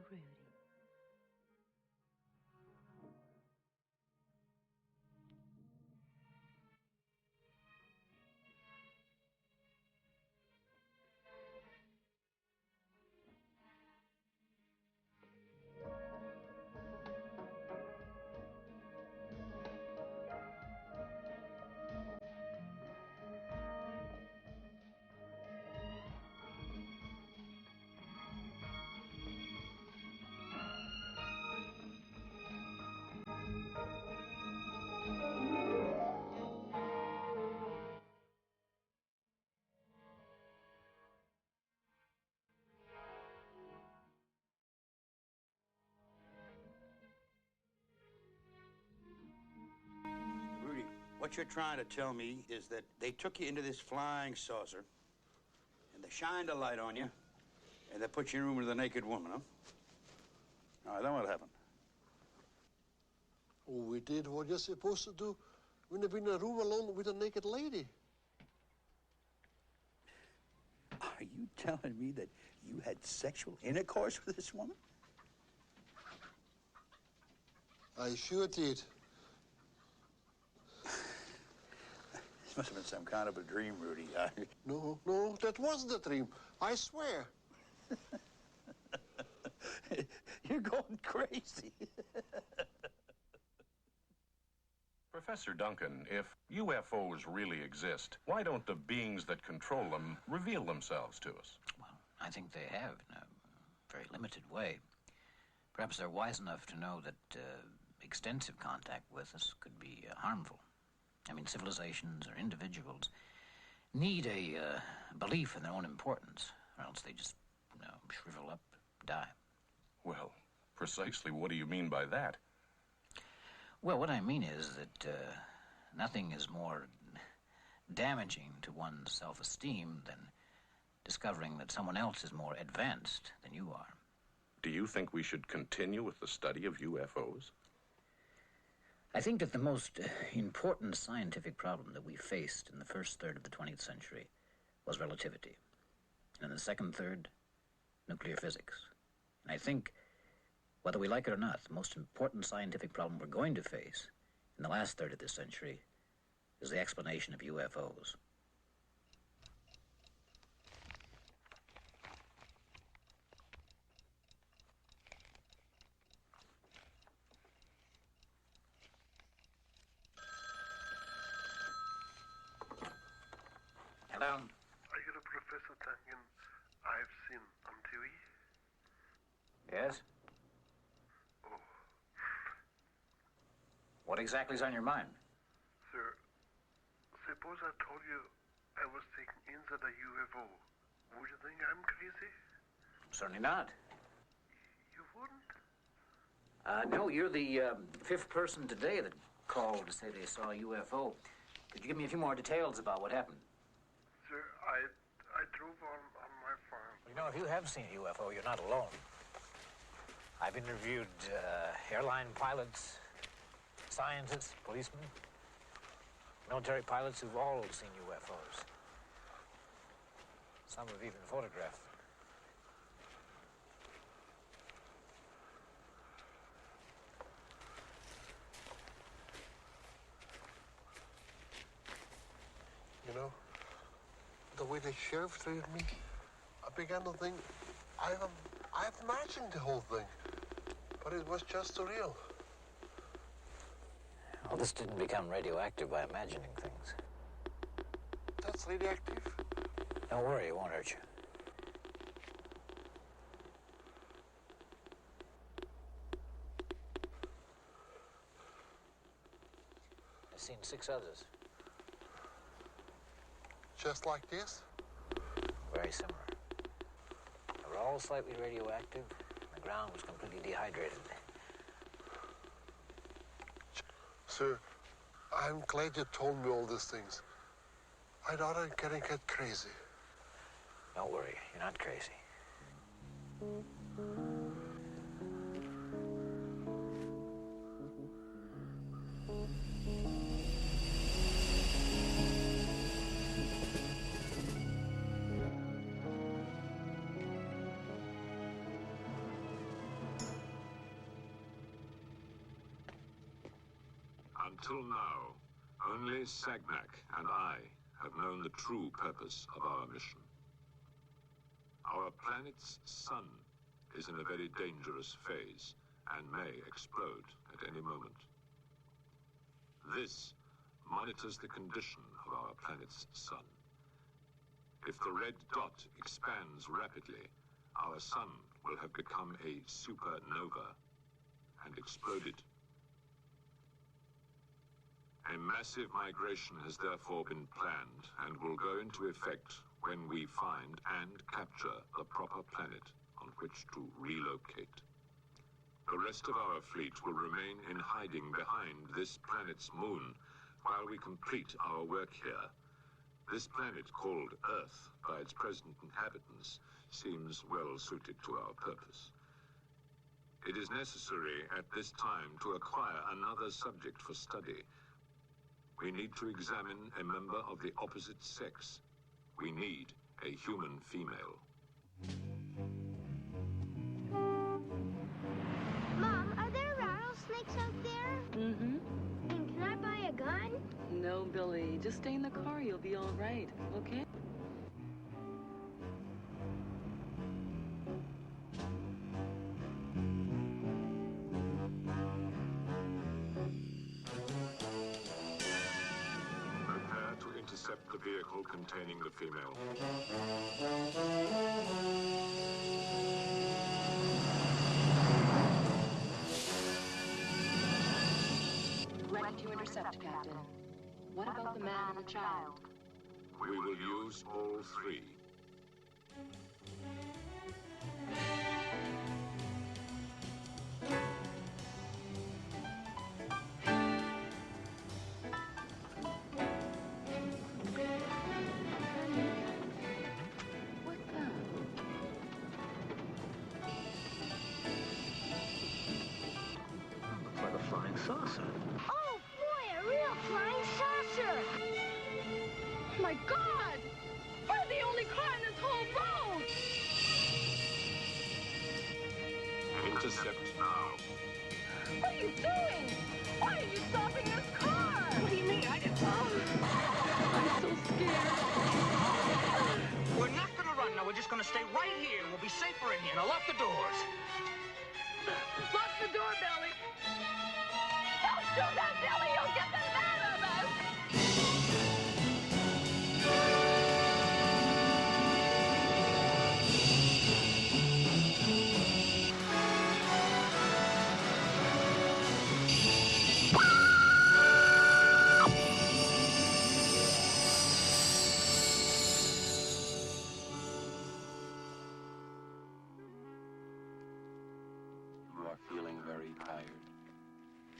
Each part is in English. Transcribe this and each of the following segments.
Rudy. Rudy, what you're trying to tell me is that they took you into this flying saucer, and they shined a light on you, and they put you in a room with a naked woman, huh? All right, then what happened? Oh, we did what you're supposed to do when you've been in a room alone with a naked lady. Are you telling me that you had sexual intercourse with this woman? I sure did. This must have been some kind of a dream, Rudy. No, that wasn't a dream. I swear. You're going crazy. Professor Duncan, if UFOs really exist, why don't the beings that control them reveal themselves to us? Well, I think they have in a very limited way. Perhaps they're wise enough to know that extensive contact with us could be harmful. I mean, civilizations or individuals need a belief in their own importance, or else they just, shrivel up, die. Well, precisely what do you mean by that? Well, what I mean is that nothing is more damaging to one's self-esteem than discovering that someone else is more advanced than you are. Do you think we should continue with the study of UFOs? I think that the most important scientific problem that we faced in the first third of the 20th century was relativity. And in the second third, nuclear physics. And I think, whether we like it or not, the most important scientific problem we're going to face in the last third of this century is the explanation of UFOs. Hello? Are you the Professor Duncan I've seen on TV? Yes? Oh. What exactly is on your mind? Sir, suppose I told you I was taken inside a UFO. Would you think I'm crazy? Certainly not. You wouldn't? No, you're the fifth person today that called to say they saw a UFO. Could you give me a few more details about what happened? Sir, I drove on my farm. You know, if you have seen a UFO, you're not alone. I've interviewed airline pilots, scientists, policemen, military pilots who've all seen UFOs. Some have even photographed them. You know, the way the sheriff treated me, I began to think I've imagined the whole thing, but it was just surreal. Well, this didn't become radioactive by imagining things. That's radioactive? Don't worry, it won't hurt you. I've seen 6 others. Just like this? Very similar. They were all slightly radioactive, and the ground was completely dehydrated. Sir, I'm glad you told me all these things. I thought I'd get crazy. Don't worry, you're not crazy. Until now, only Sagnac and I have known the true purpose of our mission. Our planet's sun is in a very dangerous phase and may explode at any moment. This monitors the condition of our planet's sun. If the red dot expands rapidly, our sun will have become a supernova and exploded. A massive migration has therefore been planned and will go into effect when we find and capture the proper planet on which to relocate. The rest of our fleet will remain in hiding behind this planet's moon while we complete our work here. This planet, called Earth by its present inhabitants, seems well suited to our purpose. It is necessary at this time to acquire another subject for study. We need to examine a member of the opposite sex. We need a human female. Mom, are there rattlesnakes out there? Mm-hmm. And can I buy a gun? No, Billy. Just stay in the car. You'll be all right, okay? Prepare to intercept the vehicle containing the female. Ready to intercept, Captain. What about the man and the child? We will use all three. What's that? Looks like a flying saucer. Oh, boy, a real flying saucer! Oh my God! We're the only car in this whole road! Intercept now. What are you doing? Why are you stopping this car? What do you mean? I didn't. I'm so scared. We're not gonna run now. We're just gonna stay right here. We'll be safer in here. Now lock the doors. Lock the door, Billy. Don't do that, Billy. You'll get them mad at us. You are feeling very tired.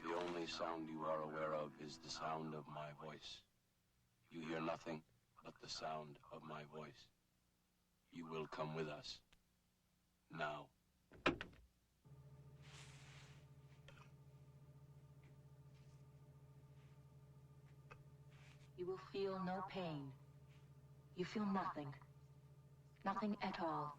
The only sound you are aware of is the sound of my voice. You hear nothing but the sound of my voice. You will come with us. Now. You will feel no pain. You feel nothing. Nothing at all.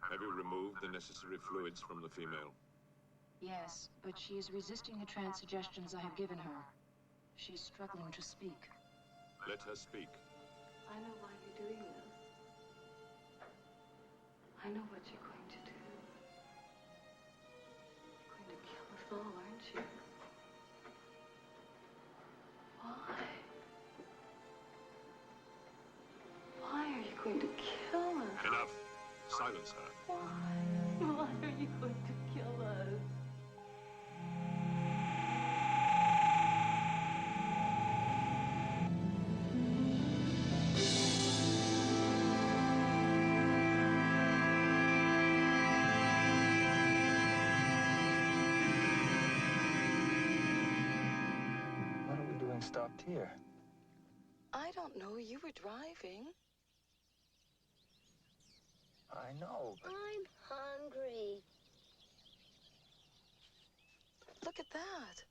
Have you removed the necessary fluids from the female? Yes, but she is resisting the trance suggestions I have given her. She is struggling to speak. Let her speak. I know why you're doing this. I know what you're going to do. You're going to kill us all, aren't you? Why? Why are you going to kill us? Enough. Silence her. Why? Why are you going to kill us? What are we doing stopped here? I don't know. You were driving. I know, but I'm hungry. Look at that.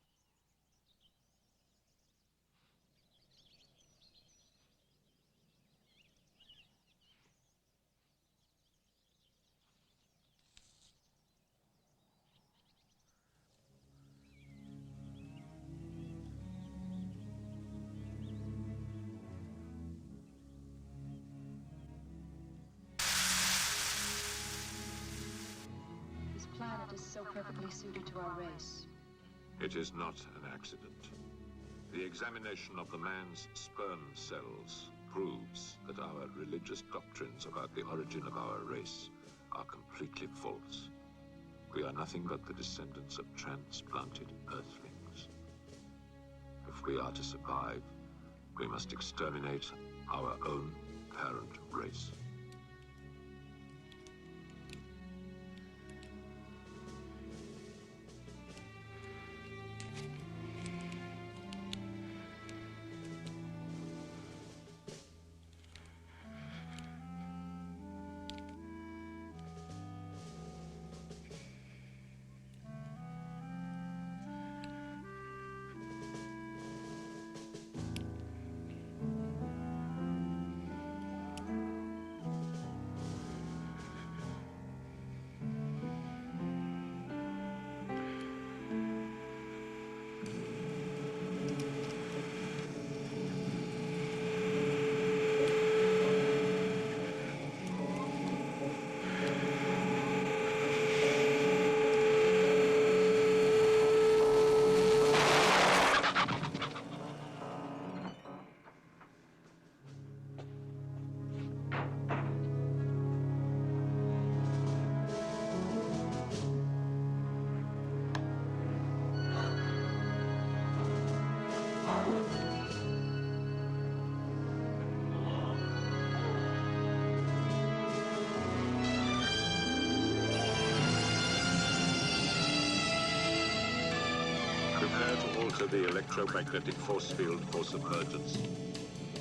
perfectly suited to our race. It is not an accident. The examination of the man's sperm cells proves that our religious doctrines about the origin of our race are completely false. We are nothing but the descendants of transplanted Earthlings. If we are to survive, we must exterminate our own parent race. Prepare to alter the electromagnetic force field for submergence.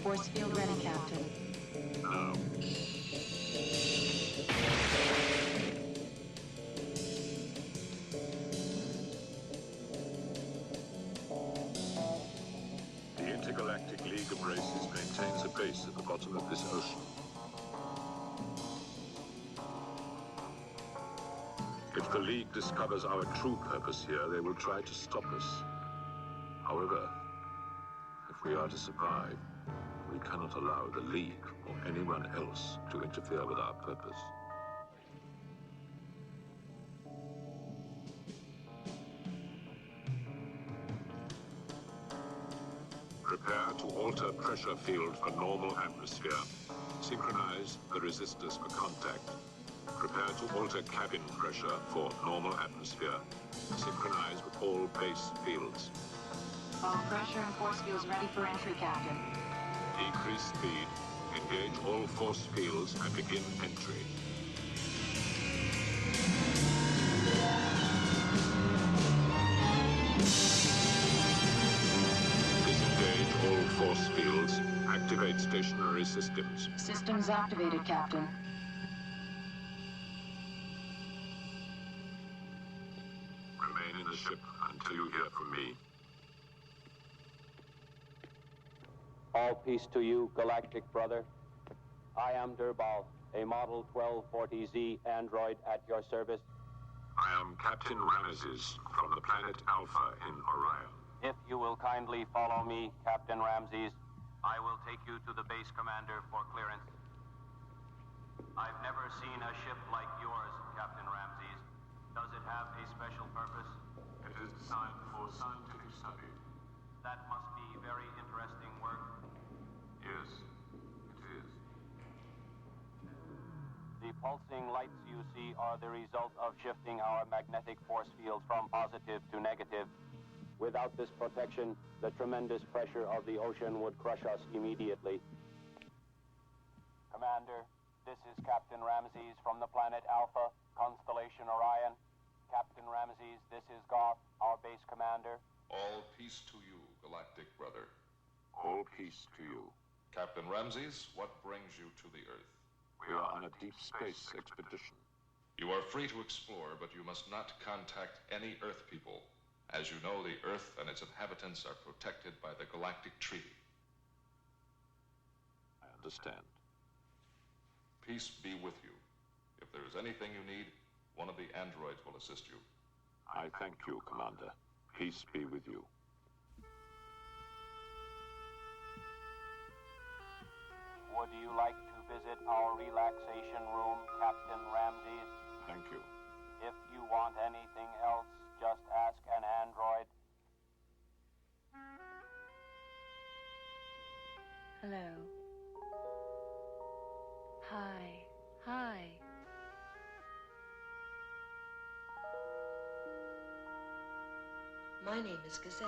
Force field ready, Captain. Now. The Intergalactic League of Races maintains a base at the bottom of this ocean. If the League discovers our true purpose here, they will try to stop us. However, if we are to survive, we cannot allow the League or anyone else to interfere with our purpose. Prepare to alter pressure field for normal atmosphere. Synchronize the resistors for contact. Prepare to alter cabin pressure for normal atmosphere. Synchronize with all base fields. All pressure and force fields ready for entry, Captain. Decrease speed. Engage all force fields and begin entry. Disengage all force fields. Activate stationary systems. Systems activated, Captain. Remain in the ship until you hear from me. All peace to you, galactic brother. I am Durbal, a Model 1240Z android at your service. I am Captain Ramesses from the planet Alpha in Orion. If you will kindly follow me, Captain Ramses, I will take you to the base commander for clearance. I've never seen a ship like yours, Captain Ramses. Does it have a special purpose? It is designed for scientific study. That must be very interesting work. Yes, it is. The pulsing lights you see are the result of shifting our magnetic force fields from positive to negative. Without this protection, the tremendous pressure of the ocean would crush us immediately. Commander, this is Captain Ramses from the planet Alpha, constellation Orion. Captain Ramses, this is Goth, our base commander. All peace to you, galactic brother. All peace to you. Captain Ramses, what brings you to the Earth? We are on a deep space expedition. You are free to explore, but you must not contact any Earth people. As you know, the Earth and its inhabitants are protected by the Galactic Treaty. I understand. Peace be with you. If there is anything you need, one of the androids will assist you. I thank you, Commander. Peace be with you. Would you like to visit our relaxation room, Captain Ramses? Thank you. If you want anything else, just ask an android. Hello. Hi. Hi. My name is Gazette.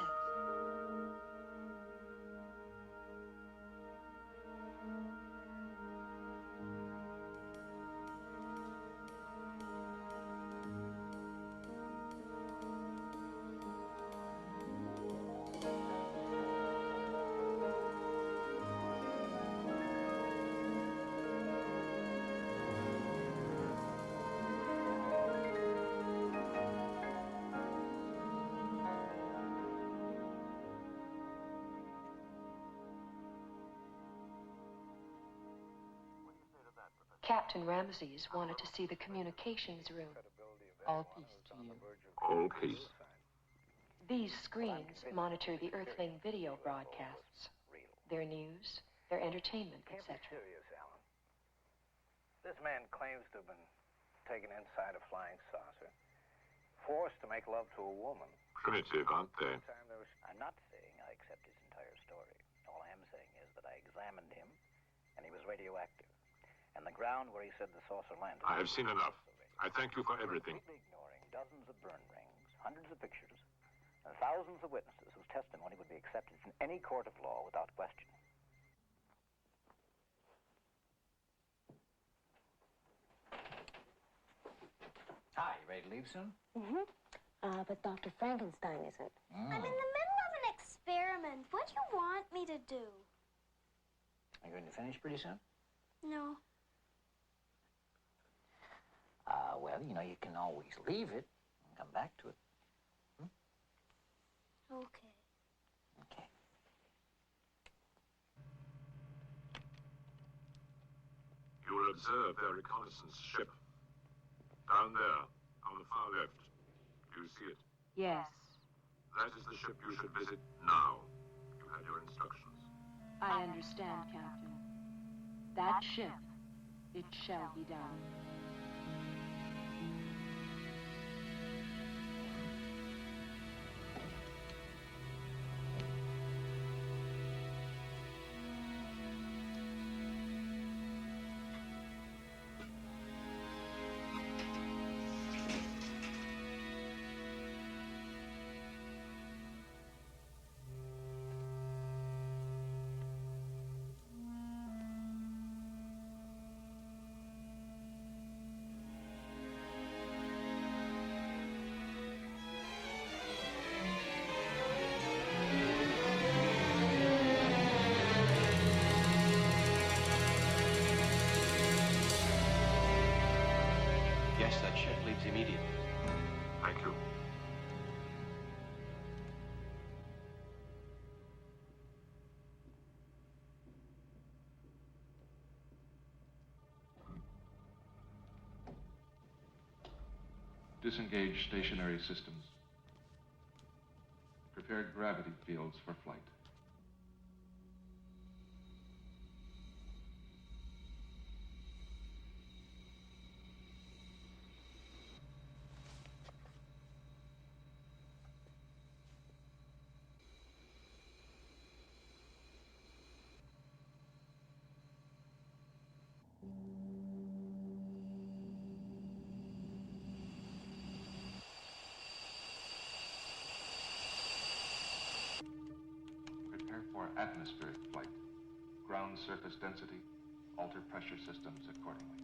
Captain Ramses wanted to see the communications room. All peace to you. All peace. These screens monitor the Earthling video broadcasts, their news, their entertainment, etc. This man claims to have been taken inside a flying saucer, forced to make love to a woman. Primitive, aren't they? I'm not saying I accept his entire story. All I am saying is that I examined him, and he was radioactive. And the ground where he said the saucer landed... I have seen enough. I thank you for everything. Completely ignoring dozens of burn rings, hundreds of pictures, and thousands of witnesses whose testimony would be accepted in any court of law without question. Hi, you ready to leave soon? Mm-hmm. But Dr. Frankenstein isn't. Mm. I'm in the middle of an experiment. What do you want me to do? Are you going to finish pretty soon? No. Well, you know, you can always leave it and come back to it. Okay. Okay. You will observe their reconnaissance ship. Down there, on the far left. Do you see it? Yes, That is the ship you should visit now. You had your instructions. I understand, Captain. That ship, it shall be done. Yes, that ship leaves immediately. Thank you. Disengage stationary systems. Prepared gravity fields for flight. Prepare for atmospheric flight. Ground surface density. Alter pressure systems accordingly.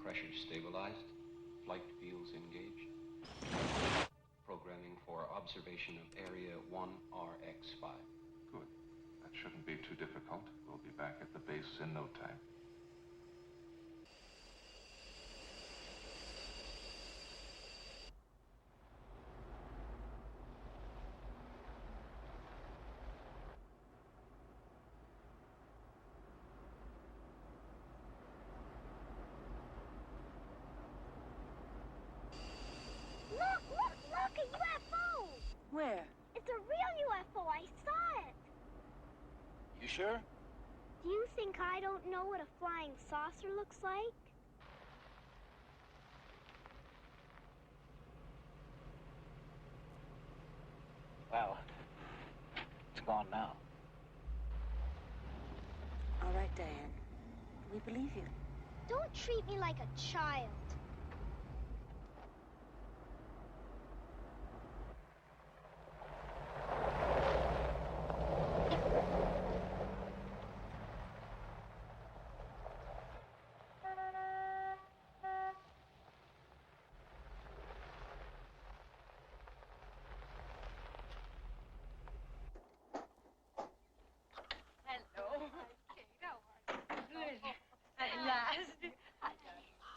Pressure stabilized. Flight fields engaged. Programming for observation of Area 1RX5. Good. That shouldn't be too difficult. We'll be back at the base in no time. Look, a UFO! Where? It's a real UFO. I saw it. You sure? Do you think I don't know what a flying saucer looks like? Well, it's gone now. All right, Diane. We believe you. Don't treat me like a child.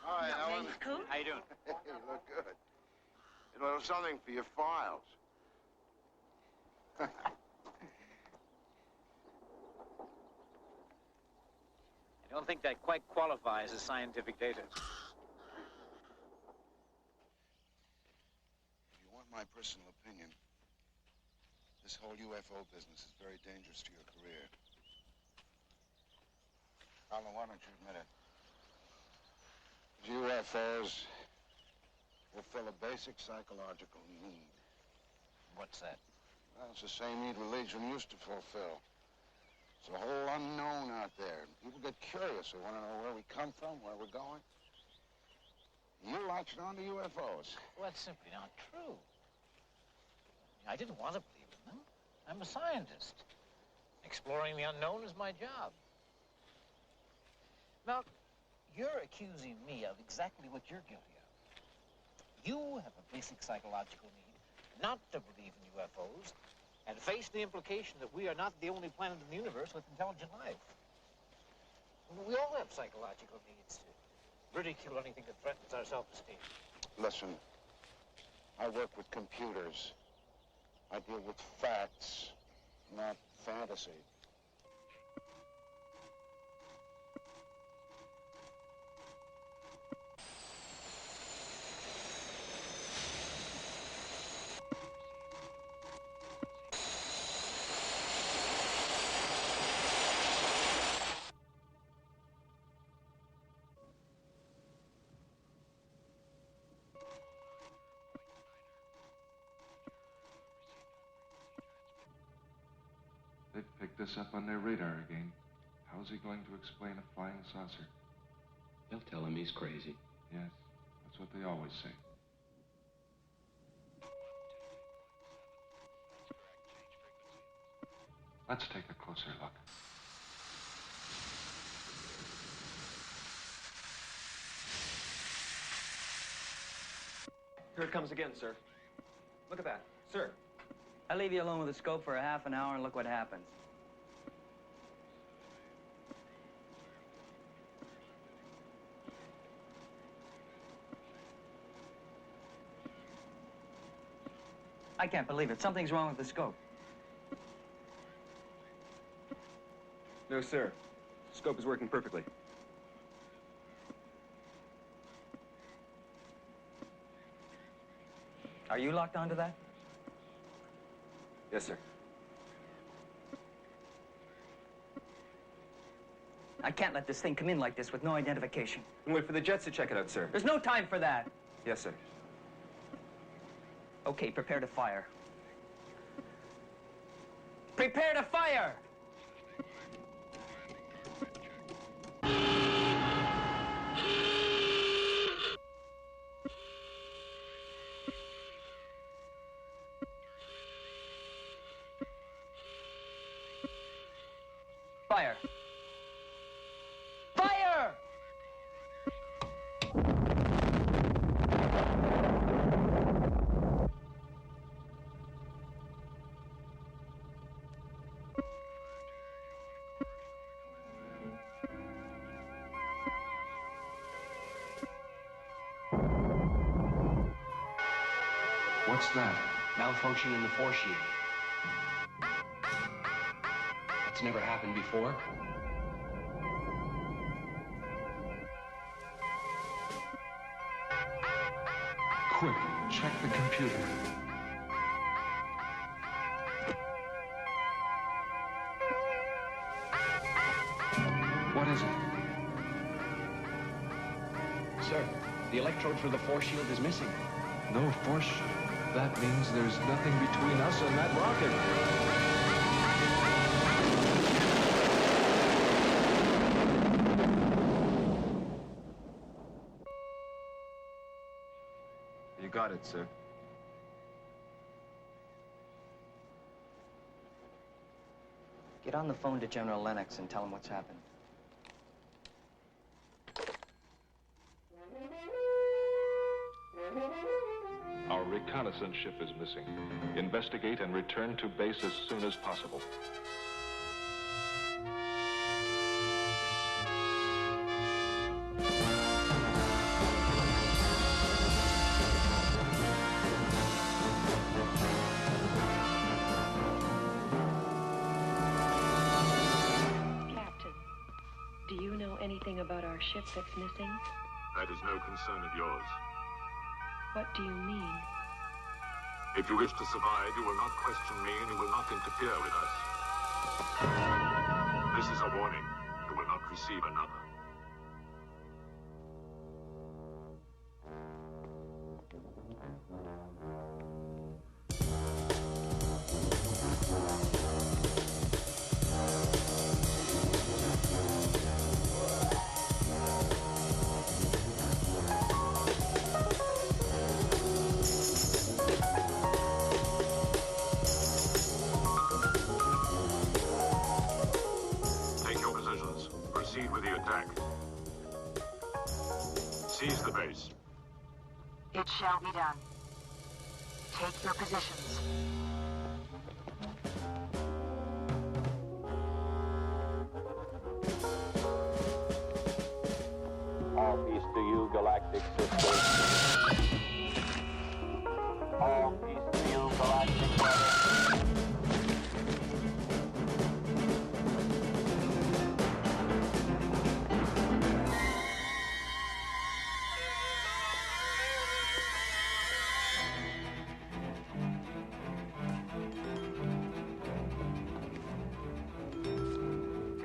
Hi, Ellen. How you doing? You look good. A little something for your files. I don't think that quite qualifies as scientific data. If you want my personal opinion, this whole UFO business is very dangerous to your career. Pilon, why don't you admit it? UFOs fulfill a basic psychological need. What's that? Well, it's the same need religion used to fulfill. It's a whole unknown out there. People get curious. They want to know where we come from, where we're going. You latched on to UFOs. Well, that's simply not true. I didn't want to believe in them. I'm a scientist. Exploring the unknown is my job. Now, you're accusing me of exactly what you're guilty of. You have a basic psychological need not to believe in UFOs and face the implication that we are not the only planet in the universe with intelligent life. We all have psychological needs to ridicule anything that threatens our self-esteem. Listen, I work with computers. I deal with facts, not fantasy. They've picked us up on their radar again. How's he going to explain a flying saucer? They'll tell him he's crazy. Yes, that's what they always say. Let's take a closer look. Here it comes again, sir. Look at that. Sir. I leave you alone with the scope for a half an hour and look what happens. I can't believe it. Something's wrong with the scope. No, sir. The scope is working perfectly. Are you locked onto that? Yes, sir. I can't let this thing come in like this with no identification. And wait for the jets to check it out, sir. There's no time for that. Yes, sir. Okay, prepare to fire. Prepare to fire! Fire! Fire! What's that? Malfunction in the force shield. That's never happened before. Quick, check the computer. What is it? Sir, the electrode for the force shield is missing. No force. that means there's nothing between us and that rocket. You got it, sir. Get on the phone to General Lennox and tell him what's happened. Our reconnaissance ship is missing. Investigate and return to base as soon as possible. Captain, do you know anything about our ship that's missing? That is no concern of yours. What do you mean? If you wish to survive, you will not question me and you will not interfere with us. This is a warning. You will not receive another. Proceed with the attack. Seize the base. It shall be done. Take your positions. All peace to you, galactic sisters. All peace to you, galactic brothers.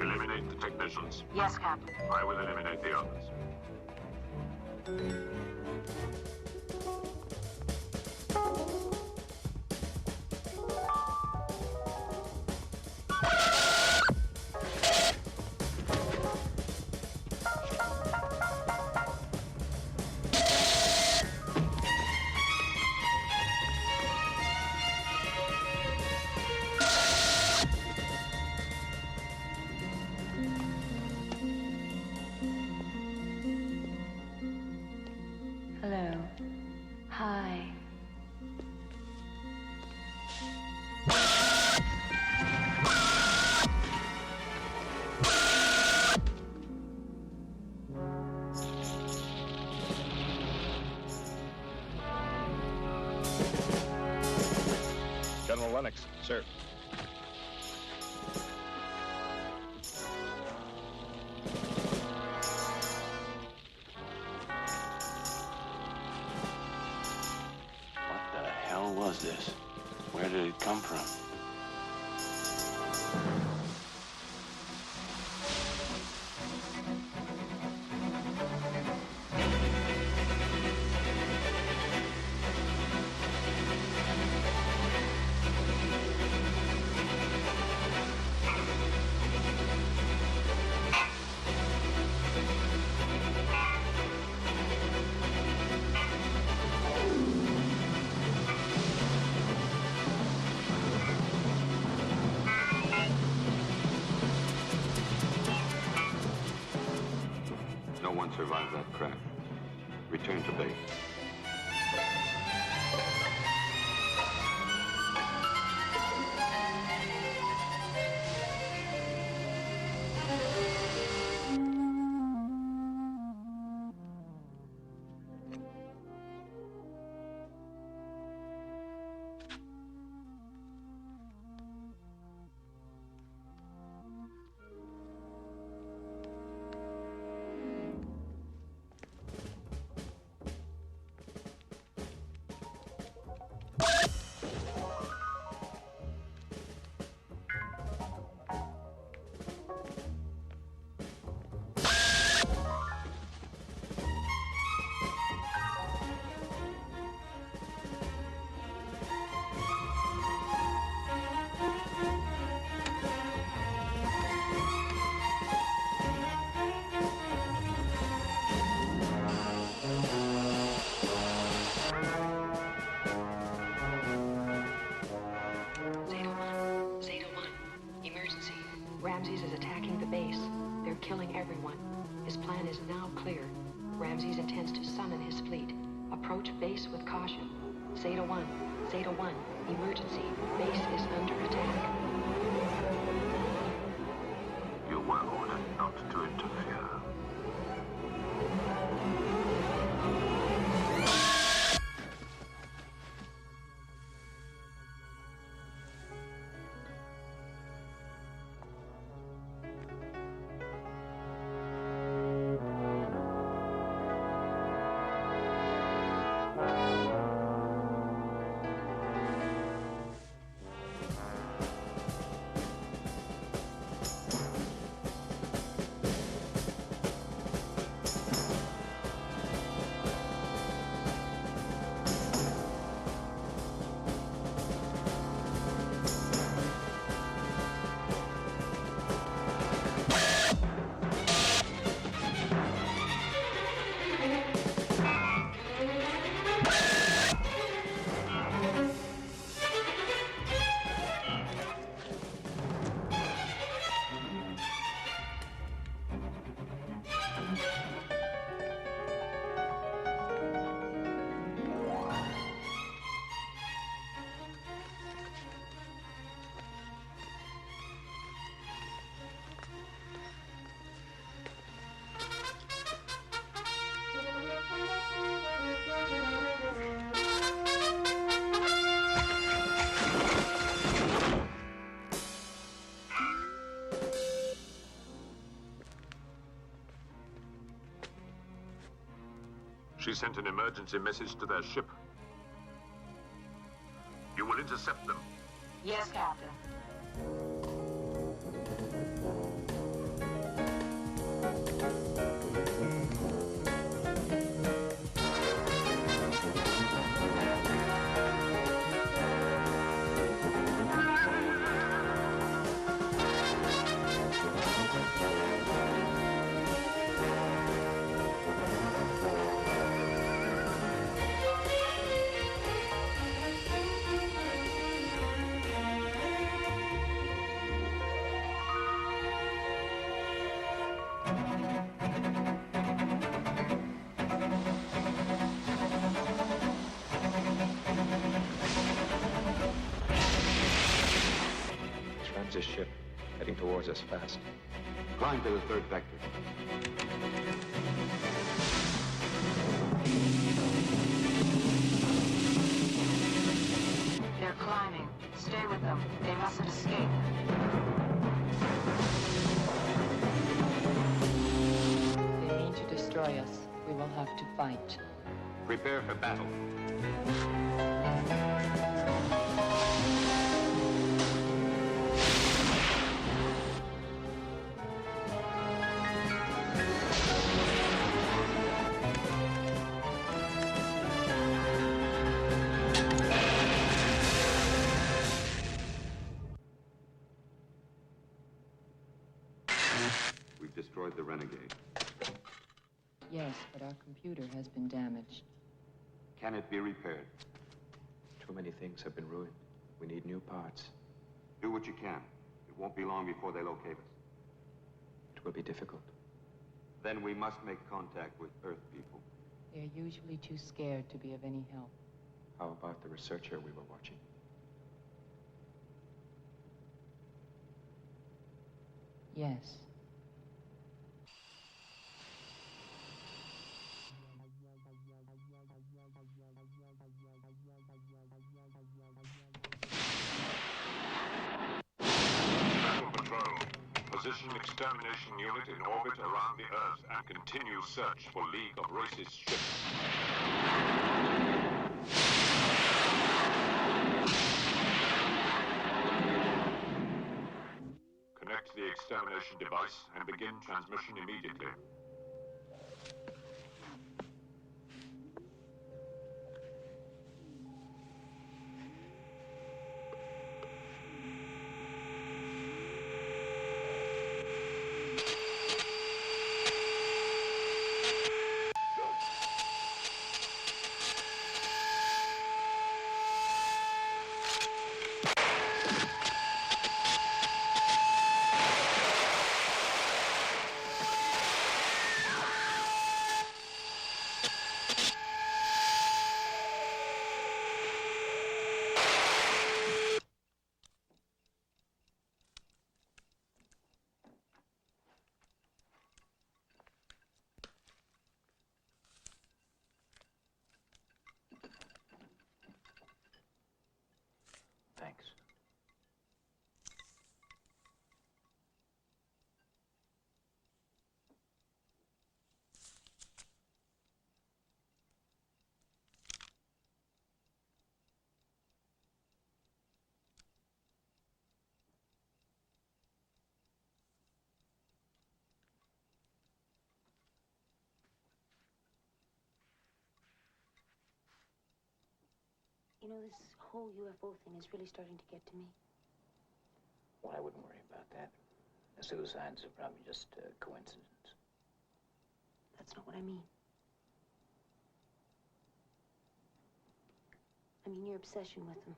Eliminate the technicians. Yes, Captain. I will eliminate the others. Hello. Hi. General Lennox, sir. What the hell was this? Where did it come from? No one survived that crash. Return to base. killing everyone. His plan is now clear. Ramses intends to summon his fleet. Approach base with caution. Zeta 1, Zeta 1, emergency. Base is under attack. You were ordered not to interfere. She sent an emergency message to their ship. You will intercept them. Yes, Captain. Ramses' ship, heading towards us fast. Climb to the third vector. They're climbing. Stay with them. They mustn't escape. They mean to destroy us. We will have to fight. Prepare for battle. We've destroyed the Renegade. Yes, but our computer has been damaged. Can it be repaired? Too many things have been ruined. We need new parts. Do what you can. It won't be long before they locate us. It will be difficult. Then we must make contact with Earth people. They're usually too scared to be of any help. How about the researcher we were watching? Yes. Position extermination unit in orbit around the Earth and continue search for League of Racist ships. Connect the extermination device and begin transmission immediately. You know, this whole UFO thing is really starting to get to me. Well, I wouldn't worry about that. The suicides are probably just a coincidence. That's not what I mean. I mean your obsession with them.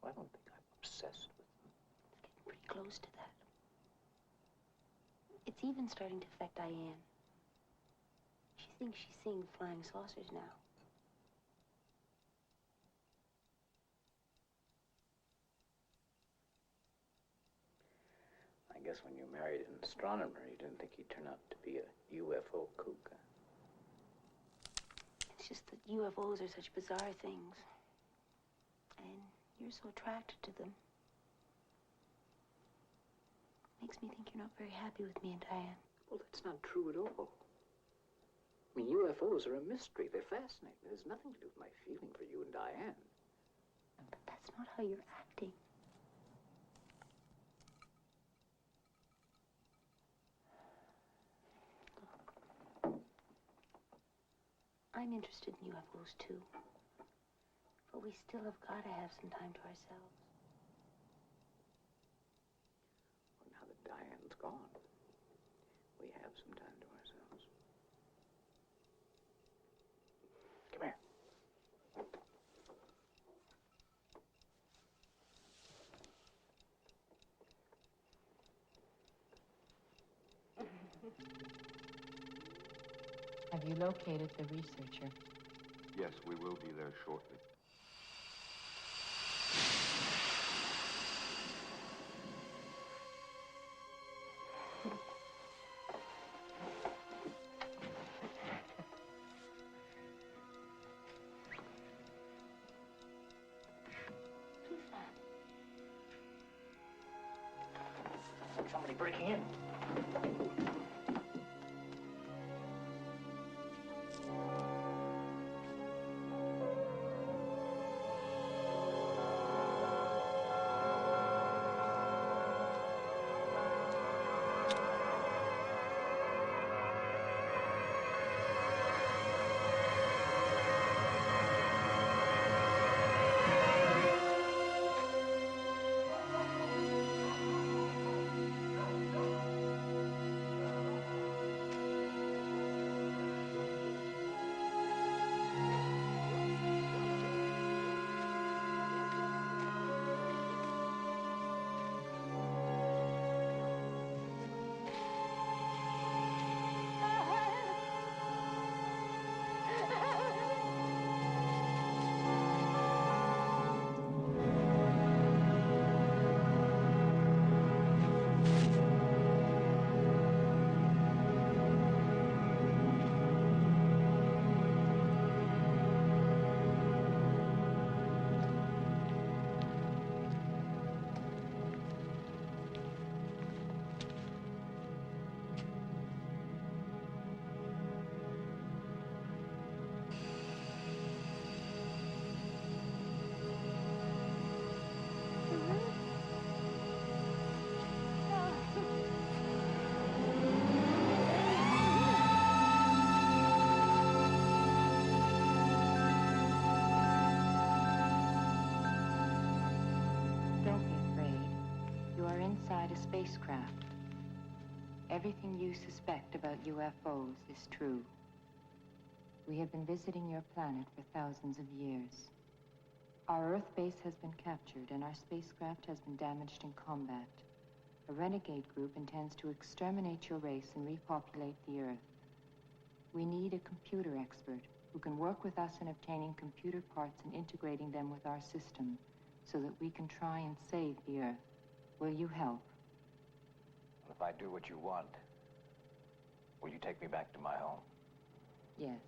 Well, I don't think I'm obsessed with them. It's getting pretty close to that. It's even starting to affect Diane. She thinks she's seeing flying saucers now. I guess when you married an astronomer, you didn't think he'd turn out to be a UFO kook. It's just that UFOs are such bizarre things. And you're so attracted to them. Makes me think you're not very happy with me and Diane. Well, that's not true at all. I mean, UFOs are a mystery. They're fascinating. There's nothing to do with my feeling for you and Diane. But that's not how you're acting. I'm interested in UFOs too. But we still have got to have some time to ourselves. Well, now that Diane's gone, we have some time to ourselves. Come here. Have you located the researcher? Yes, we will be there shortly. Somebody breaking in. Inside a spacecraft. Everything you suspect about UFOs is true. We have been visiting your planet for thousands of years. Our Earth base has been captured and our spacecraft has been damaged in combat. A renegade group intends to exterminate your race and repopulate the Earth. We need a computer expert who can work with us in obtaining computer parts and integrating them with our system so that we can try and save the Earth. Will you help? Well, if I do what you want, will you take me back to my home? Yes.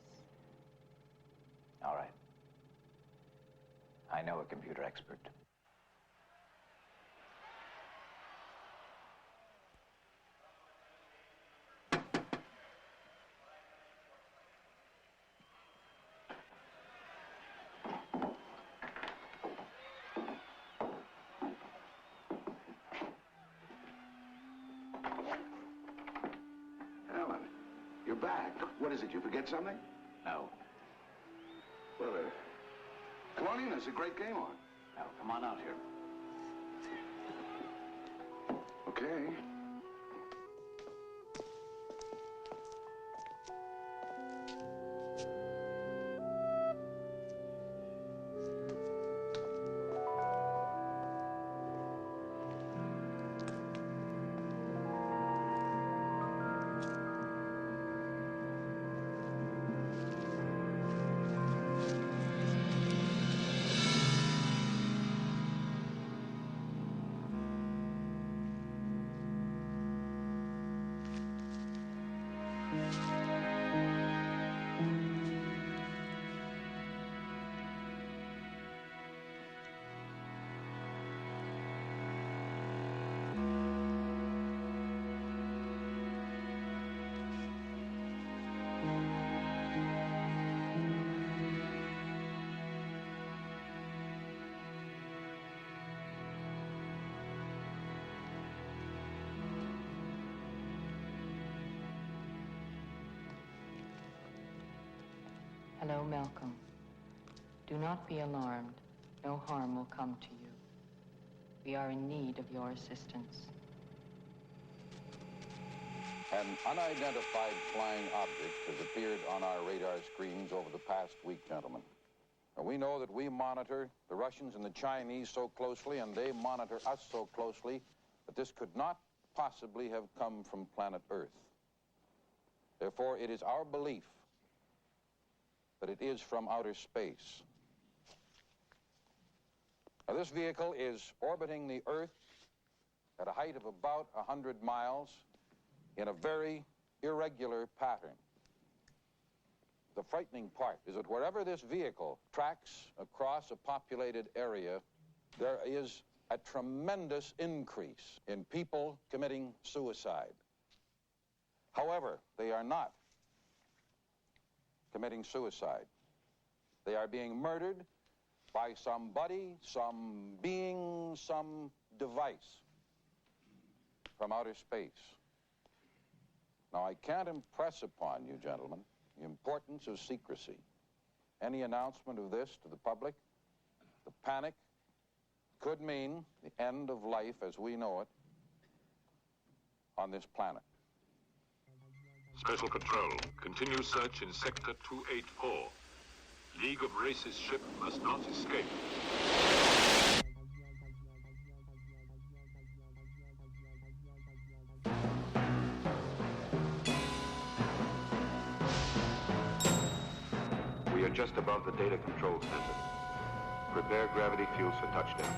All right. I know a computer expert. You're back. What is it? You forget something? No. Well, Tony, there's a great game on. Now, come on out here. Okay. Hello, Malcolm. Do not be alarmed. No harm will come to you. We are in need of your assistance. An unidentified flying object has appeared on our radar screens over the past week, gentlemen. Now, we know that we monitor the Russians and the Chinese so closely, and they monitor us so closely, that this could not possibly have come from planet Earth. Therefore, it is our belief that it is from outer space. Now, this vehicle is orbiting the Earth at a height of about 100 miles in a very irregular pattern. The frightening part is that wherever this vehicle tracks across a populated area, there is a tremendous increase in people committing suicide. However, they are not committing suicide. They are being murdered by somebody, some being, some device from outer space. Now, I can't impress upon you, gentlemen, the importance of secrecy. Any announcement of this to the public, the panic, could mean the end of life as we know it on this planet. Special Patrol, continue search in Sector 284. League of Races ship must not escape. We are just above the data control center. Prepare gravity fuels for touchdown.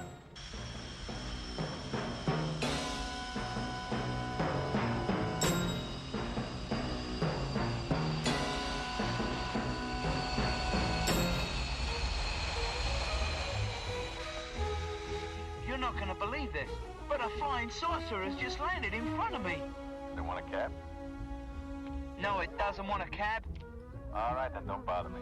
You're not going to believe this, but a flying saucer has just landed in front of me. They want a cab? No, it doesn't want a cab. All right, then don't bother me.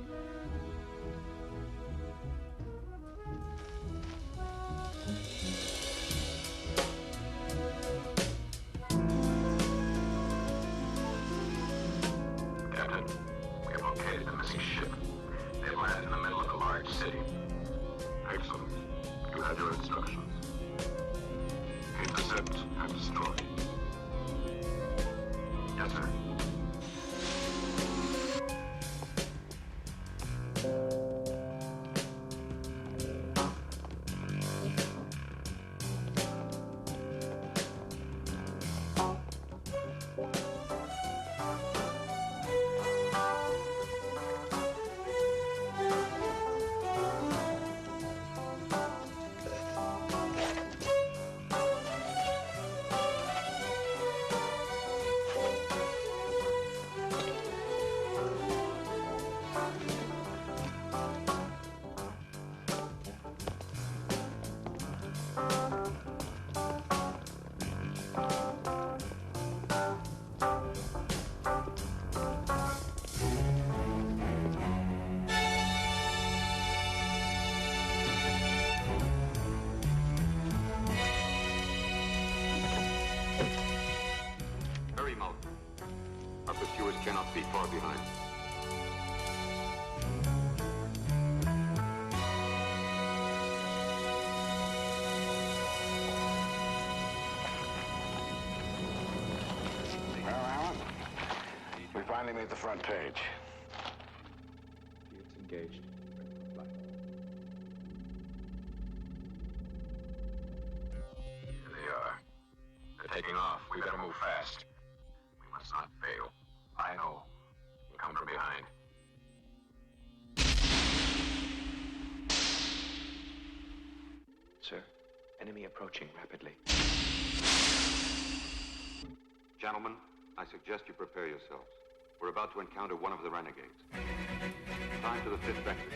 Captain, we have located the missing ship. They've landed in the middle of a large city. Excellent. You have your instructions. Intercept and destroy. Yes, sir. Cannot be far behind. finally made the front page. It's engaged. Here they are. They're taking off. We better move fast. We must not fail. I know. We'll come from behind. Sir, enemy approaching rapidly. Gentlemen, I suggest you prepare yourselves. We're about to encounter one of the renegades. Time to the 5th vector.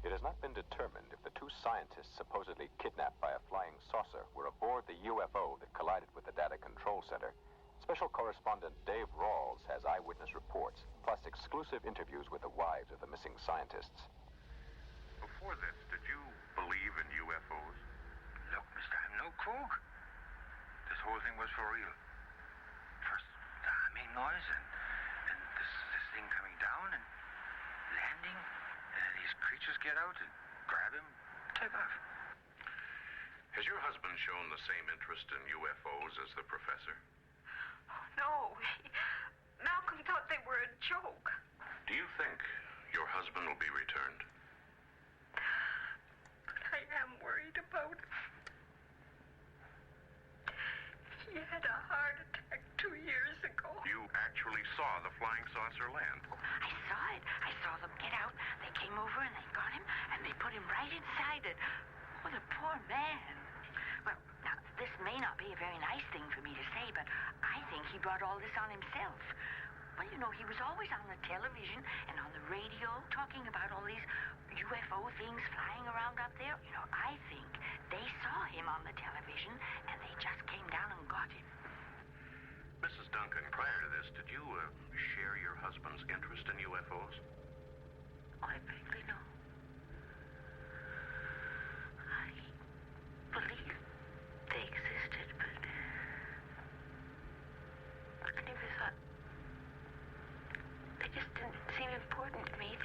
It has not been determined if the two scientists supposedly kidnapped by a flying saucer were aboard the UFO that collided with the Data Control Center. Special correspondent Dave Rawls has eyewitness reports, plus exclusive interviews with the wives of the missing scientists. Before this, did you believe in UFOs? Look, mister, I'm no kook. This whole thing was for real. First, the humming noise, and this thing coming down and landing. These creatures get out and grab him, take off. Has your husband shown the same interest in UFOs as the professor? No, Malcolm thought they were a joke. Do you think your husband will be returned? But I am worried about him. He had a heart attack 2 years ago. You actually saw the flying saucer land? I saw it. I saw them get out. They came over and they got him, and they put him right inside it. Oh, the poor man. Well, now, this may not be a very nice thing for me to say, but I think he brought all this on himself. Well, you know, he was always on the television and on the radio talking about all these UFO things flying around up there. You know, I think they saw him on the television, and they just came down and got him. Mrs. Duncan, prior to this, did you share your husband's interest in UFOs? I vaguely know. I believe they existed, but I never thought. They just didn't seem important to me.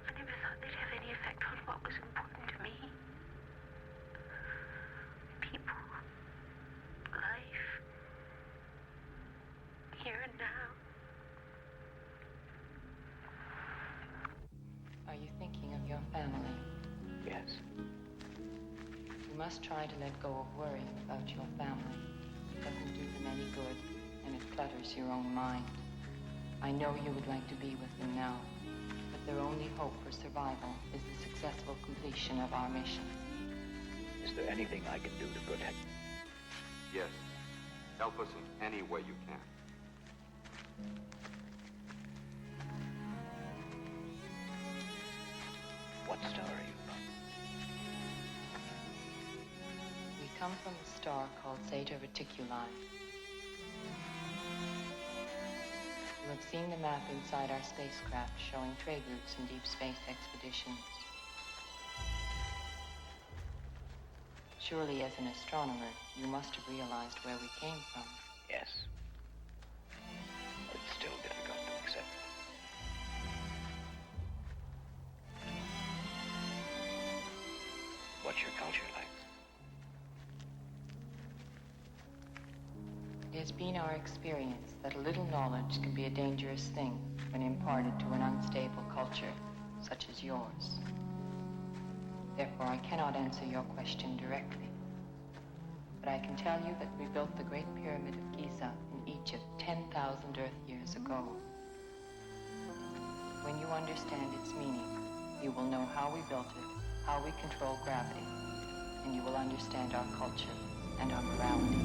I never thought they'd have any effect on what was important to me. People. Life. Here and now. Are you thinking of your family? Yes. You must try to let go of worrying about your family. It doesn't do them any good, and it clutters your own mind. I know you would like to be with them now, but their only hope for survival is the successful completion of our mission. Is there anything I can do to protect? Yes. Help us in any way you can. What star are you from? We come from a star called Zeta Reticuli. You have seen the map inside our spacecraft showing trade routes and deep space expeditions. Surely, as an astronomer, you must have realized where we came from. Yes. But it's still difficult to accept. What's your culture like? It has been our experience that a little knowledge can be a dangerous thing when imparted to an unstable culture, such as yours. Therefore, I cannot answer your question directly. But I can tell you that we built the Great Pyramid of Giza in Egypt 10,000 Earth years ago. When you understand its meaning, you will know how we built it, how we control gravity, and you will understand our culture and our morality.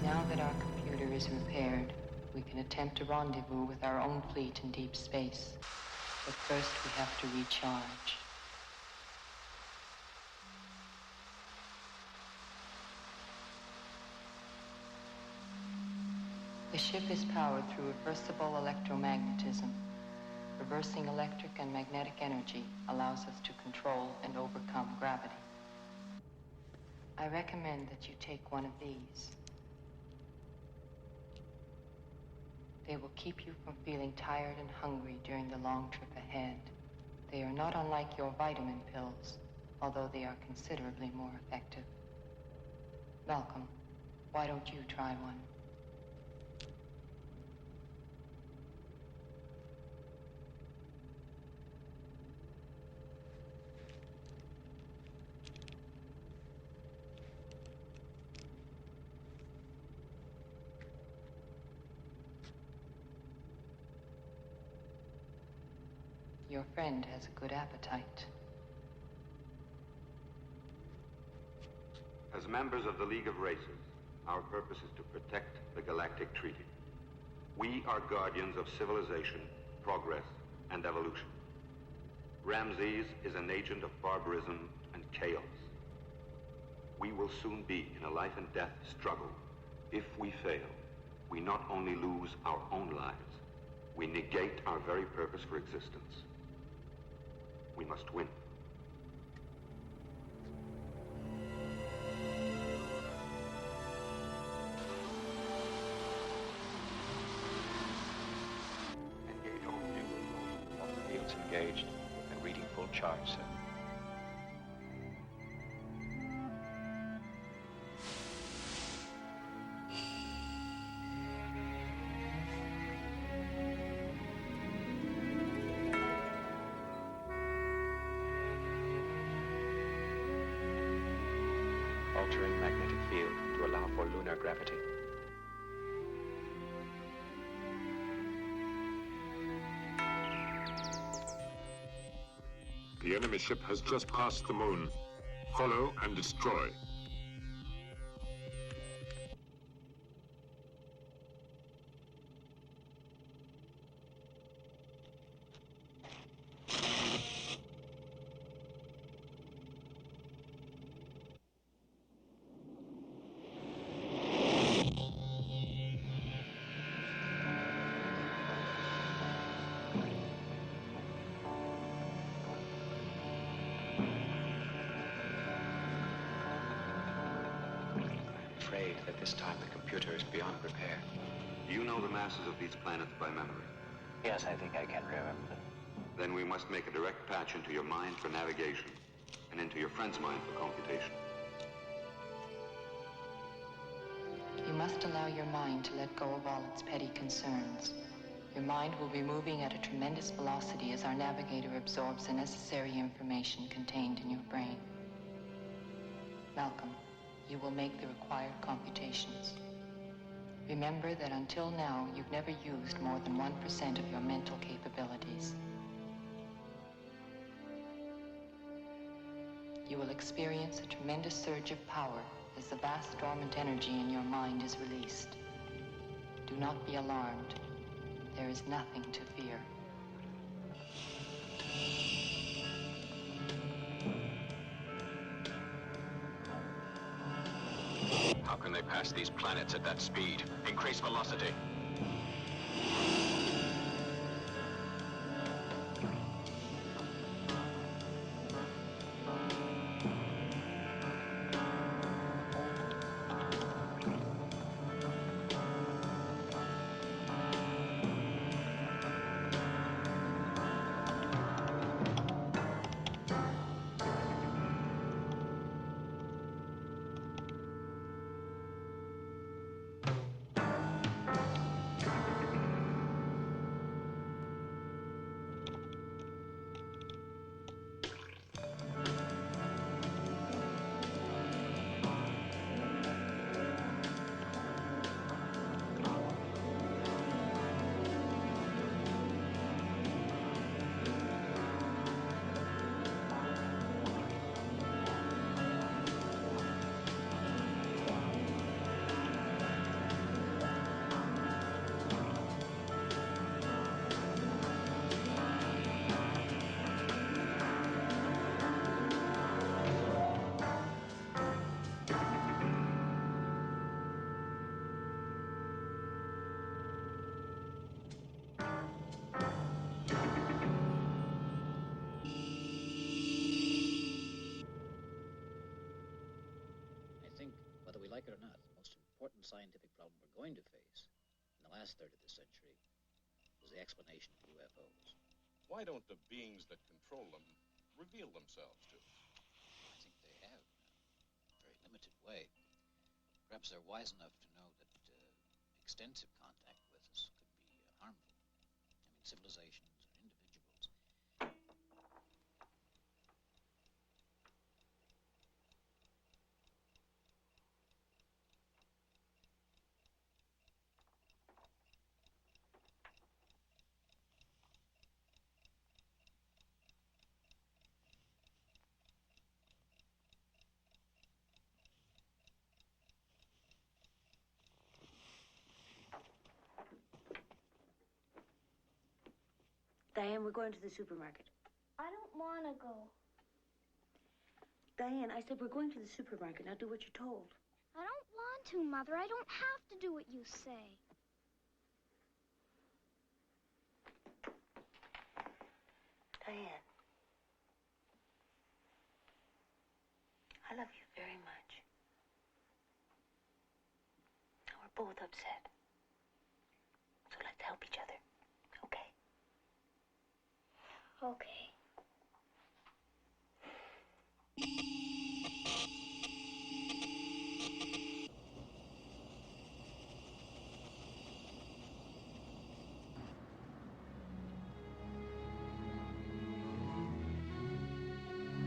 Now that our computer is repaired, we can attempt a rendezvous with our own fleet in deep space. But first we have to recharge. The ship is powered through reversible electromagnetism. Reversing electric and magnetic energy allows us to control and overcome gravity. I recommend that you take one of these. They will keep you from feeling tired and hungry during the long trip ahead. They are not unlike your vitamin pills, although they are considerably more effective. Malcolm, why don't you try one? Your friend has a good appetite. As members of the League of Races, our purpose is to protect the Galactic Treaty. We are guardians of civilization, progress, and evolution. Ramses is an agent of barbarism and chaos. We will soon be in a life and death struggle. If we fail, we not only lose our own lives, we negate our very purpose for existence. We must win. Engage all viewers of the fields engaged and reading full charge, sir. Altering magnetic field to allow for lunar gravity. The enemy ship has just passed the moon. Follow and destroy. Afraid that this time the computer is beyond repair. You know the masses of these planets by memory. Yes, I think I can remember. Then we must make a direct patch into your mind for navigation, and into your friend's mind for computation. You must allow your mind to let go of all its petty concerns. Your mind will be moving at a tremendous velocity as our navigator absorbs the necessary information contained in your brain. Malcolm, you will make the required computations. Remember that until now, you've never used more than 1% of your mental capabilities. You will experience a tremendous surge of power as the vast dormant energy in your mind is released. Do not be alarmed. There is nothing to fear. How can they pass these planets at that speed? Increase velocity. it or not, the most important scientific problem we're going to face in the last third of this century is the explanation of UFOs. Why don't the beings that control them reveal themselves to us? I think they have in a very limited way. Perhaps they're wise enough to know that extensive contact with us could be harmful. I mean, civilizations or individuals. Diane, we're going to the supermarket. I don't want to go. Diane, I said we're going to the supermarket. Now do what you're told. I don't want to, Mother. I don't have to do what you say. Diane, I love you very much. We're both upset. So let's help each other, okay? Okay.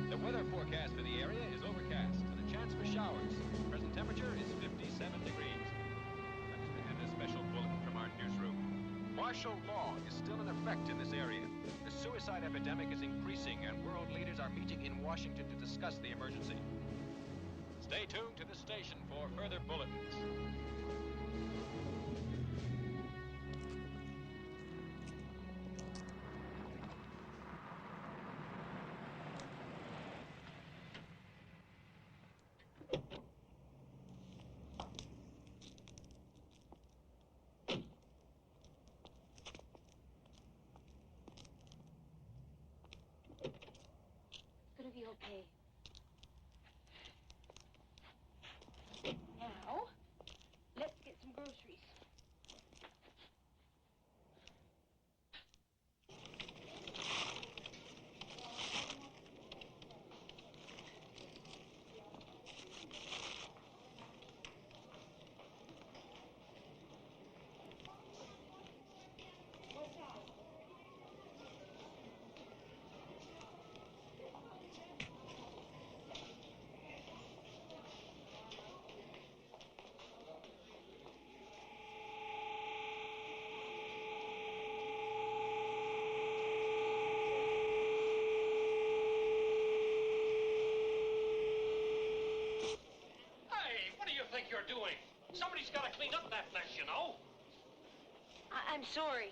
The weather forecast for the area is overcast with a chance for showers. The present temperature is 57 degrees. And a special bulletin from our newsroom. Martial law is still in effect in this area. The suicide epidemic is increasing, and world leaders are meeting in Washington to discuss the emergency. Stay tuned to the station for further bulletins. It's gonna be okay. Now, let's get some groceries. you're doing. Somebody's got to clean up that mess, you know. I'm sorry.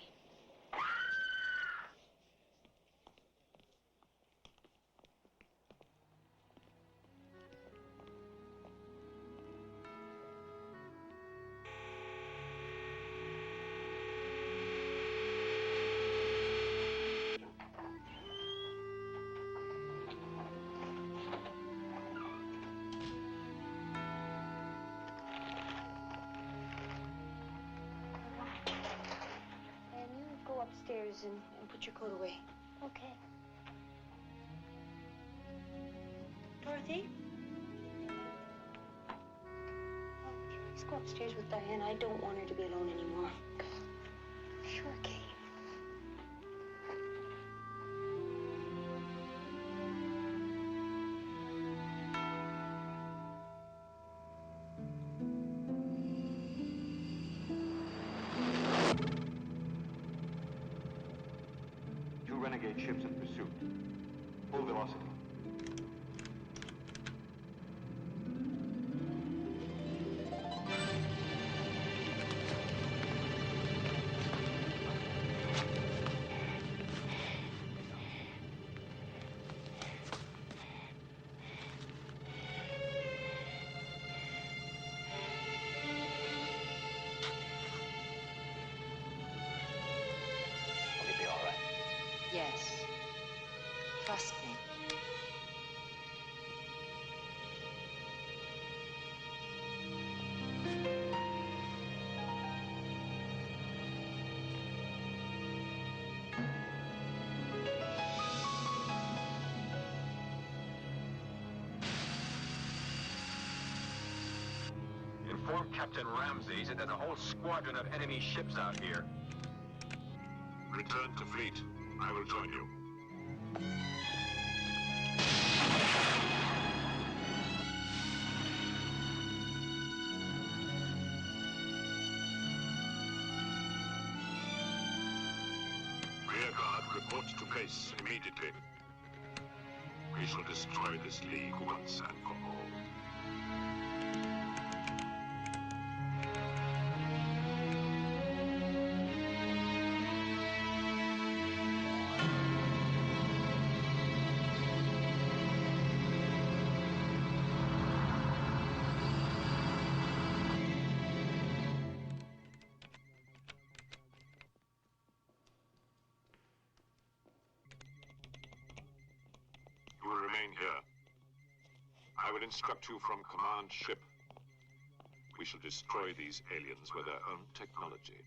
Upstairs and put your coat away. Okay. Dorothy? Please go upstairs with Diane. I don't want her to be alone anymore. Sure, Kate. Renegade ships in pursuit. Full velocity. Yes. Trust me. inform Captain Ramses that there's a whole squadron of enemy ships out here. Return to fleet. I will join you. Rear guard, report to base immediately. We shall destroy this league once and for all. You will remain here. I will instruct you from command ship. We shall destroy these aliens with their own technology.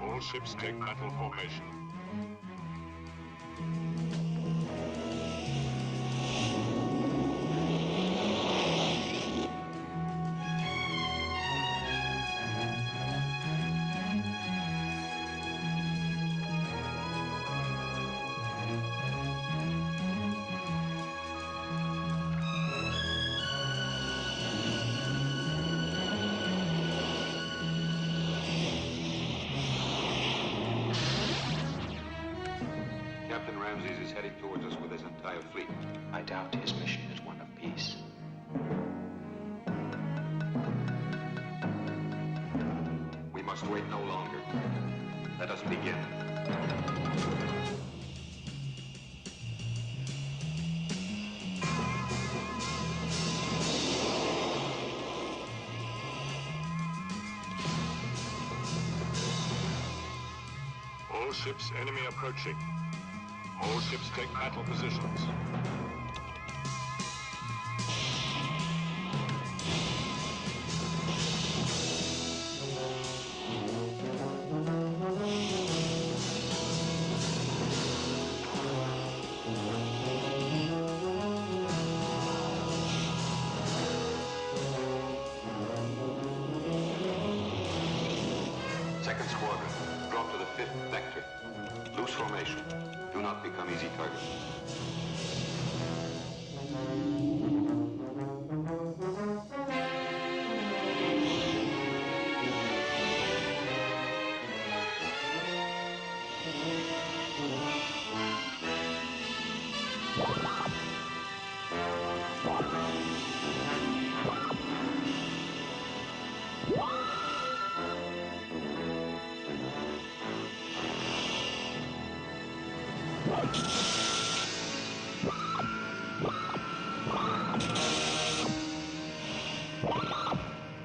All ships take battle formation. Captain Ramses is heading towards us with his entire fleet. I doubt his mission is one of peace. We must wait no longer. Let us begin. All ships enemy approaching. All ships take battle positions. Second squadron, drop to the 5th vector. Loose formation. Do not become easy targets.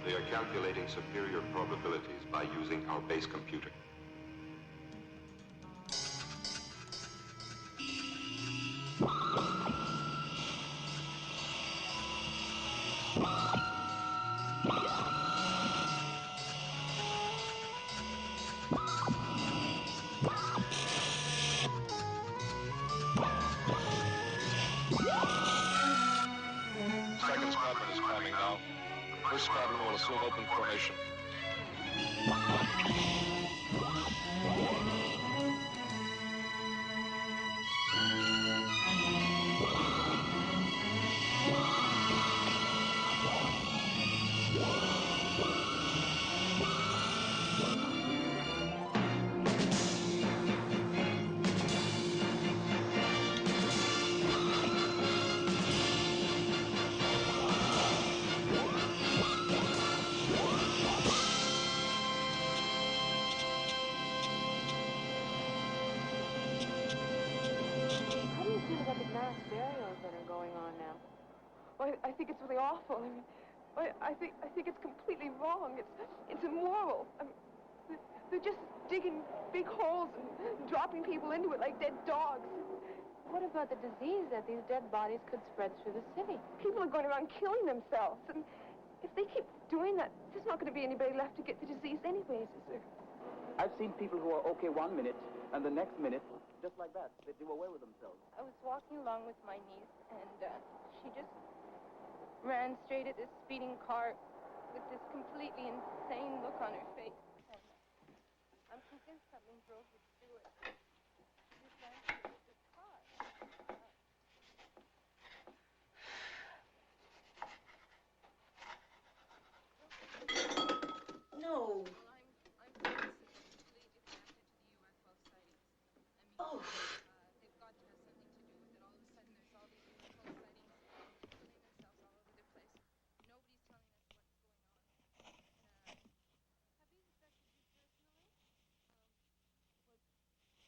They are calculating superior probabilities by using our base computer. Second squadron is climbing now. First squadron will assume open formation. Well, I think it's really awful. I mean, I think it's completely wrong. It's immoral. I mean, they're just digging big holes and dropping people into it like dead dogs. What about the disease that these dead bodies could spread through the city? People are going around killing themselves, and if they keep doing that, there's not going to be anybody left to get the disease anyways, is there? I've seen people who are okay 1 minute, and the next minute, just like that, they do away with themselves. I was walking along with my niece, and she just ran straight at this speeding car with this completely insane look on her face. And I'm convinced something drove her to do it. She just ran straight at this car. No. I'm completely connected to the UFO sightings. I mean, they've got to have something to do with it. All of a sudden, there's all these UFO sightings, killing themselves all over the place. Nobody's telling us what's going on. Have these affected you personally? Well, yes, a great deal. How is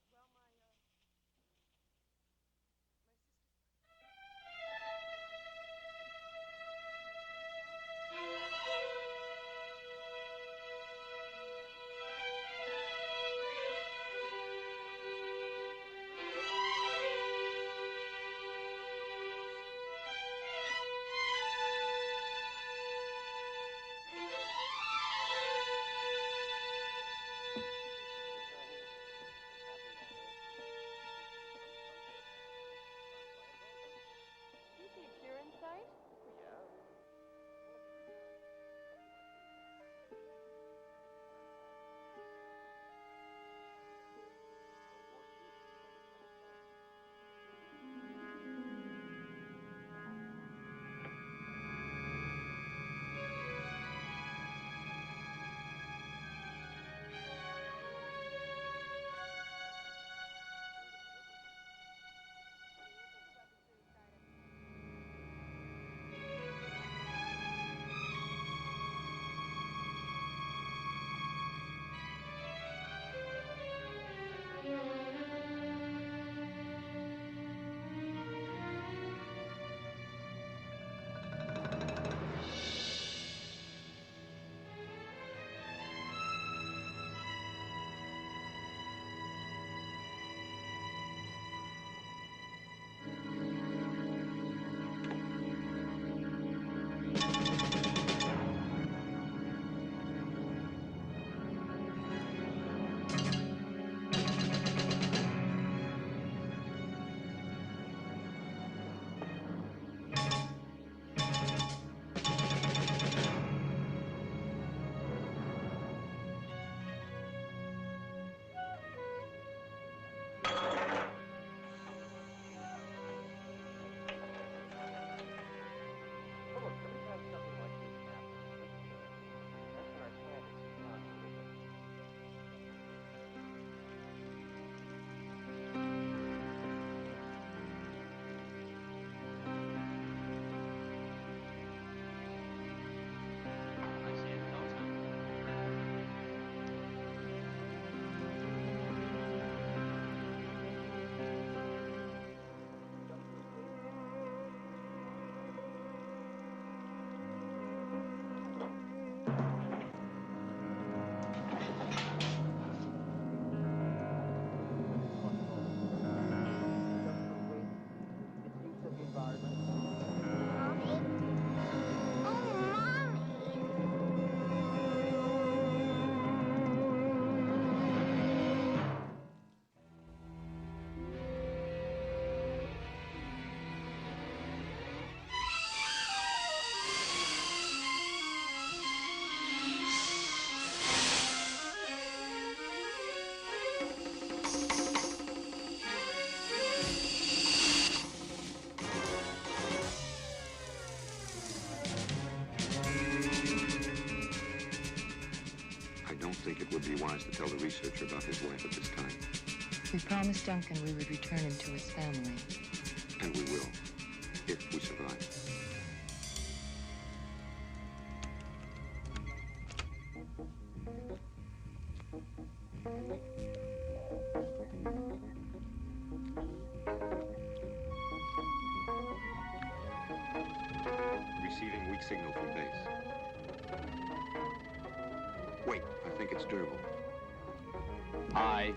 that? Well, my sister. Is he clear inside? Yeah. think it would be wise to tell the researcher about his wife at this time. We promised Duncan we would return him to his family. And we will, if we survive. Receiving weak signal from base. Wait, I think it's Derble. I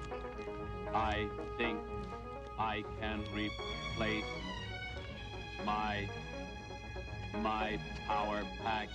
think I can replace my power pack.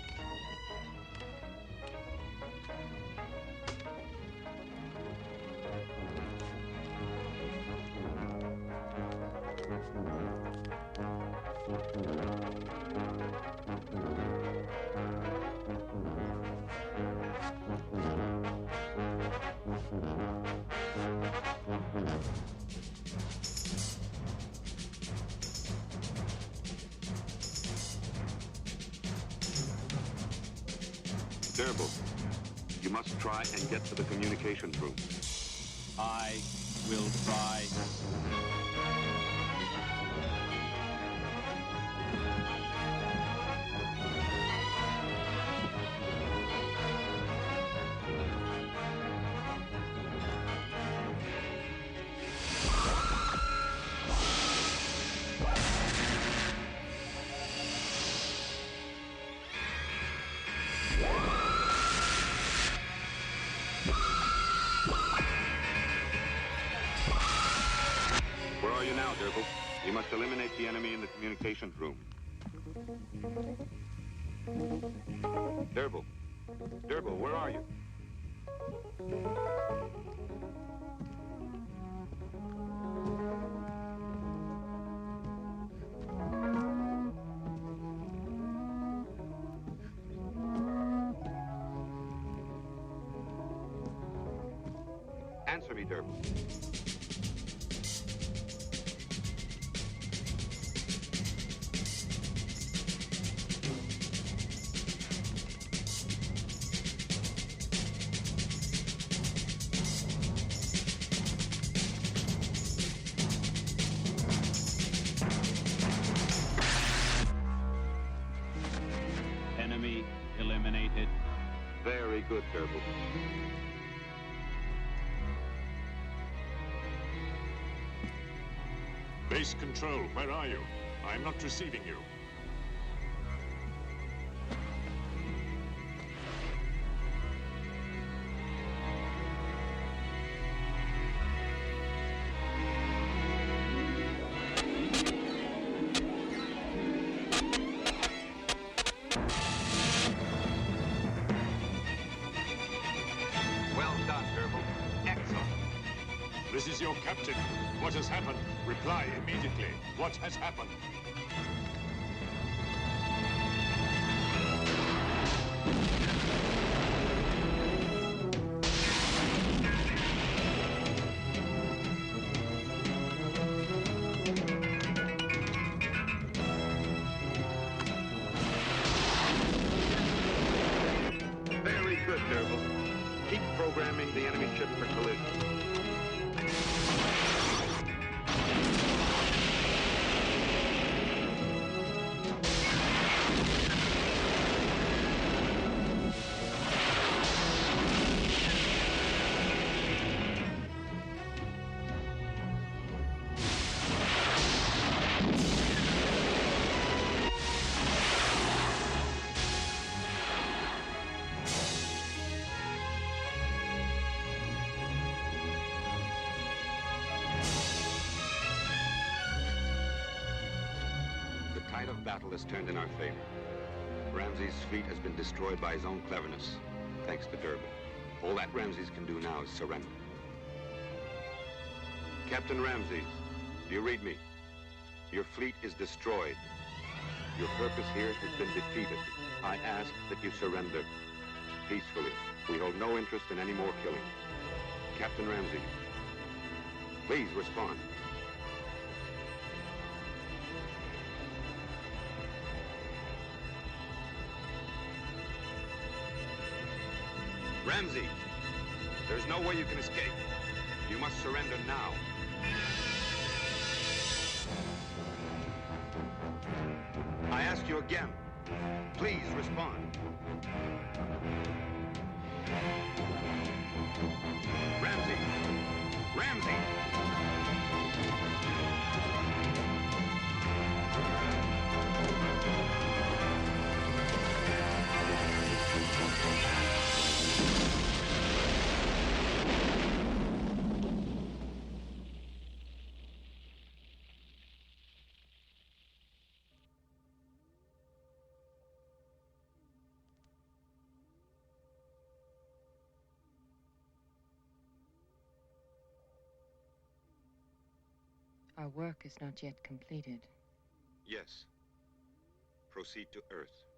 Derble, you must try and get to the communications room. I will try. Where are you now, Derble? You must eliminate the enemy in the communications room. Derble. Derble, where are you? Answer me, Derble. Enemy eliminated. Very good, Derble. Base control, where are you? I'm not receiving you. Well done, Derble. Excellent. This is your captain. What has happened? Reply immediately. What has happened? Very good, Derble. Keep programming the enemy ship for collision. The tide of battle has turned in our favor. Ramsey's fleet has been destroyed by his own cleverness, thanks to Derble. All that Ramses can do now is surrender. Captain Ramses, do you read me? Your fleet is destroyed. Your purpose here has been defeated. I ask that you surrender peacefully. We hold no interest in any more killing. Captain Ramsey, please respond. Ramsey, there's no way you can escape. You must surrender now. I ask you again. Please respond. Ramsey! Ramsey! Our work is not yet completed. Yes. Proceed to Earth.